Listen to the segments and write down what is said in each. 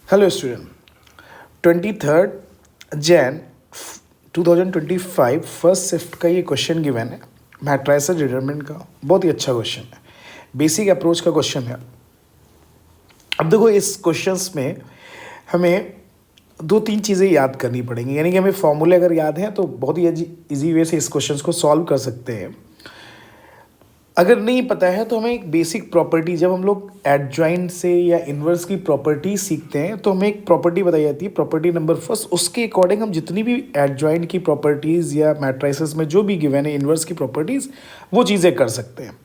Hello student, 23 Jain 2025 first shift का ये question given है मैट्राइसेस डिटरमिनेंट का। बहुत ही अच्छा क्वेश्चन है, बेसिक अप्रोच का क्वेश्चन है। अब देखो, इस क्वेश्चंस में हमें दो तीन चीज़ें याद करनी पड़ेंगी, यानी कि हमें फॉर्मूले अगर याद हैं तो बहुत ही ईजी वे से इस क्वेश्चंस को सॉल्व कर सकते हैं। अगर नहीं पता है तो हमें एक बेसिक प्रॉपर्टी, जब हम लोग एडजॉइंट से या इन्वर्स की प्रॉपर्टी सीखते हैं तो हमें एक प्रॉपर्टी बताई जाती है, प्रॉपर्टी नंबर फर्स्ट। उसके अकॉर्डिंग हम जितनी भी एडजॉइंट की प्रॉपर्टीज़ या मैट्रिसेस में जो भी गिवन है इन्वर्स की प्रॉपर्टीज़, वो चीज़ें कर सकते हैं।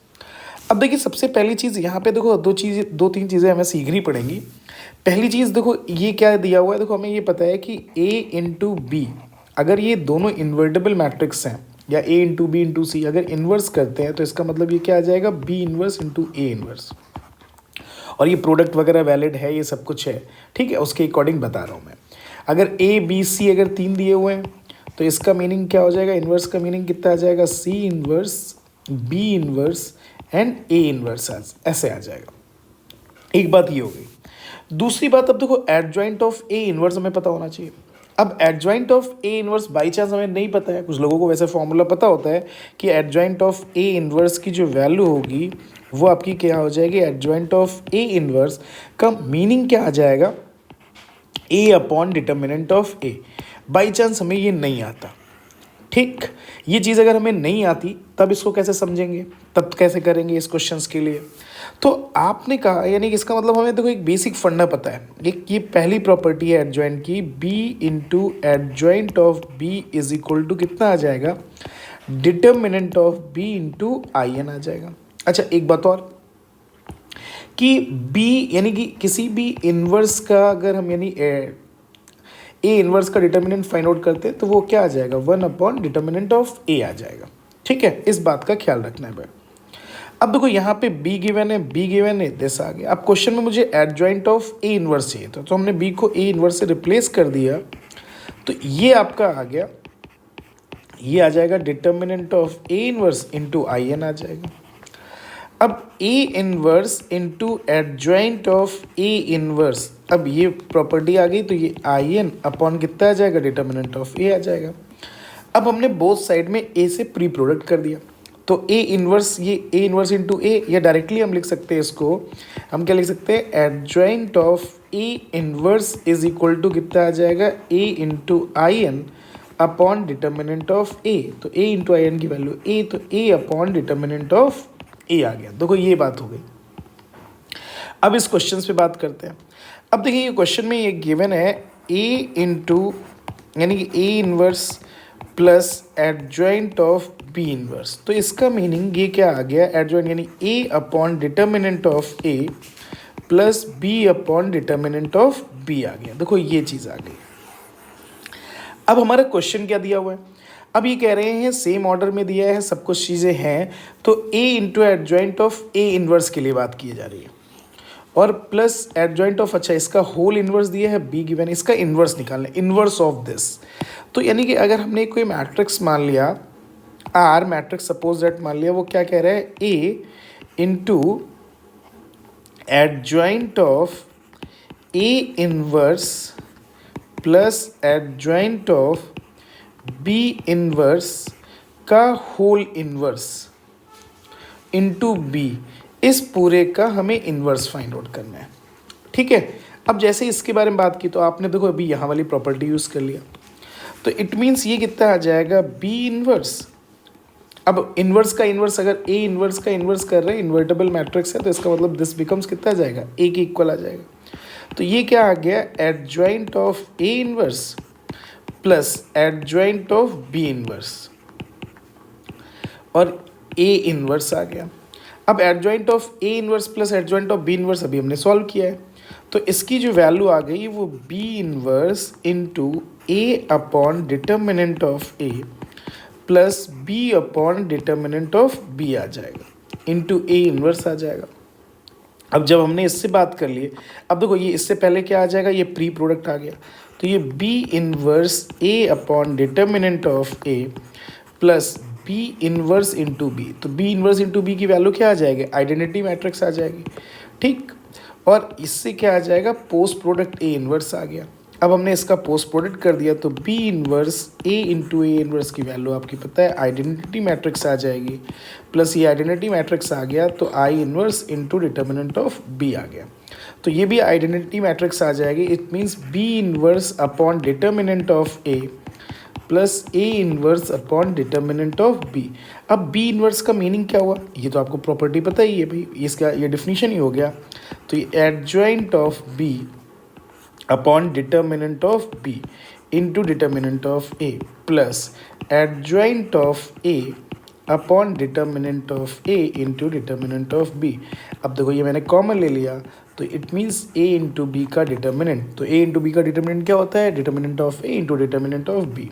अब देखिए, सबसे पहली चीज़ यहाँ पे देखो, दो तीन चीज़ें हमें सीखनी पड़ेंगी। पहली चीज़ देखो, ये क्या दिया हुआ है। देखो, हमें ये पता है कि A इंटू बी, अगर ये दोनों इन्वर्टेबल मैट्रिक्स हैं, या A इंटू बी इंटू सी अगर इन्वर्स करते हैं तो इसका मतलब ये क्या आ जाएगा, B inverse into A inverse. और ये प्रोडक्ट वगैरह वैलिड है, ये सब कुछ है, ठीक है, उसके अकॉर्डिंग बता रहा हूँ मैं। अगर A B C अगर तीन दिए हुए हैं तो इसका मीनिंग क्या हो जाएगा, इन्वर्स का मीनिंग कितना आ जाएगा, C inverse, B inverse and A inverse, ऐसे आ जाएगा। एक बात ये हो गई। दूसरी बात, अब देखो, एडजॉइंट ऑफ A इन्वर्स हमें पता होना चाहिए। अब adjoint of A inverse by chance हमें नहीं पता है, कुछ लोगों को वैसे फॉर्मूला पता होता है कि एडजॉइंट ऑफ A इन्वर्स की जो वैल्यू होगी वो आपकी क्या हो जाएगी, एडजॉइंट ऑफ A इन्वर्स का मीनिंग क्या आ जाएगा, A upon determinant of A। By chance हमें ये नहीं आता, ठीक, ये चीज़ अगर हमें नहीं आती तब इसको कैसे समझेंगे, तब कैसे करेंगे इस क्वेश्चंस के लिए। तो आपने कहा, यानी कि इसका मतलब हमें देखो एक बेसिक फंडा पता है। एक ये पहली प्रॉपर्टी है एडजॉइंट की, B into adjoint of B is equal to कितना आ जाएगा, determinant of B into I n आ जाएगा। अच्छा, एक बात और कि B यानी कि किसी भी इन्वर्स का अगर हम यानी ए इन्वर्स का डिटर्मिनेंट फाइंड आउट करते हैं तो वो क्या आ जाएगा, 1 अपॉन डिटर्मिनेंट ऑफ ए आ जाएगा। ठीक है, इस बात का ख्याल रखना है भाई। अब देखो, यहाँ पे बी गिवन है, बी गिवन है, दिस आ गया। अब क्वेश्चन में मुझे एडजॉइंट ऑफ ए इन्वर्स चाहिए था, तो हमने बी को ए इन्वर्स से रिप्लेस कर दिया, तो ये आपका आ गया, ये आ जाएगा determinant of A inverse into I n आ जाएगा। अब A inverse into adjoint of A inverse, अब ये प्रॉपर्टी आ गई तो ये आई एन अपॉन कितना आ जाएगा, डिटर्मिनेंट ऑफ ए आ जाएगा। अब हमने बोथ साइड में ए से प्री प्रोडक्ट कर दिया, तो ए इन्वर्स, ये ए इन्वर्स इंटू ए, या डायरेक्टली हम लिख सकते हैं इसको, हम क्या लिख सकते हैं, adjoint of A inverse is equal to कितना आ जाएगा, A into I n upon determinant of A. तो ए इंटू आई एन की वैल्यू ए, तो A upon determinant of A आ गया। देखो, ये बात हो गई। अब इस क्वेश्चन पे बात करते हैं। अब देखिए, ये क्वेश्चन में ये गिवन है ए इंटू यानी कि A inverse plus adjoint of B inverse, तो इसका मीनिंग ये क्या आ गया, एडजॉइंट यानी A upon determinant of A plus B upon determinant of B आ गया। देखो, ये चीज़ आ गई। अब हमारा क्वेश्चन क्या दिया हुआ है, अब ये कह रहे हैं सेम ऑर्डर में दिया है, सब कुछ चीज़ें हैं, तो A into adjoint of A inverse के लिए बात की जा रही है, और प्लस एडजॉइंट ऑफ, अच्छा, इसका होल इन्वर्स दिया है, बी गिवन, इसका इन्वर्स निकालना है, इन्वर्स ऑफ दिस। तो यानी कि अगर हमने कोई मैट्रिक्स मान लिया, आर मैट्रिक्स सपोज दैट मान लिया, वो क्या कह रहा है, A into adjoint of A inverse plus adjoint of B inverse का होल इन्वर्स इंटू बी, इस पूरे का हमें इन्वर्स फाइंड आउट करना है। ठीक है, अब जैसे इसके बारे में बात की तो आपने देखो अभी यहाँ वाली प्रॉपर्टी यूज़ कर लिया, तो इट मीन्स ये कितना आ जाएगा, बी इन्वर्स। अब इन्वर्स का इन्वर्स, अगर ए इन्वर्स का इन्वर्स कर रहे हैं, इन्वर्टेबल मैट्रिक्स है, तो इसका मतलब दिस बिकम्स कितना आ जाएगा, ए के इक्वल आ जाएगा। तो ये क्या आ गया, adjoint of A inverse plus adjoint of B inverse, और ए इन्वर्स आ गया। अब adjoint of A inverse plus adjoint of B inverse अभी हमने सॉल्व किया है, तो इसकी जो वैल्यू आ गई वो B inverse into A upon determinant of A plus B upon determinant of B आ जाएगा, इंटू ए इन्वर्स आ जाएगा। अब जब हमने इससे बात कर ली, अब देखो, ये इससे पहले क्या आ जाएगा, ये प्री प्रोडक्ट आ गया, तो ये b inverse a upon determinant of A plus b inverse into b, तो बी इन्वर्स इंटू बी की वैल्यू क्या आ जाएगी, आइडेंटिटी मैट्रिक्स आ जाएगी। ठीक, और इससे क्या आ जाएगा, पोस्ट प्रोडक्ट ए इनवर्स आ गया। अब हमने इसका पोस्ट प्रोडक्ट कर दिया तो b inverse a into a inverse की वैल्यू आपकी पता है आइडेंटिटी मैट्रिक्स आ जाएगी, प्लस ये आइडेंटिटी मैट्रिक्स आ गया तो I inverse into determinant of B आ गया। तो ये भी आइडेंटिटी मैट्रिक्स आ जाएगी। It means B inverse upon determinant of A plus A inverse upon determinant of B. अब बी इनवर्स का मीनिंग क्या हुआ, ये तो आपको प्रॉपर्टी पता ही है भाई, इसका ये डिफिनीशन ही हो गया। तो ये adjoint of B upon determinant of B into determinant of A plus adjoint of A upon determinant of A into determinant of B. अब देखो ये मैंने कॉमन ले लिया तो it means A into B का डिटर्मिनेंट, तो ए इंटू बी का डिटर्मिनेंट क्या होता है, determinant of A into determinant of B.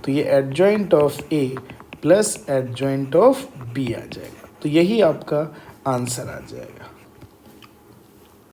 तो ये adjoint of A plus adjoint of B आ जाएगा। तो यही आपका आंसर आ जाएगा।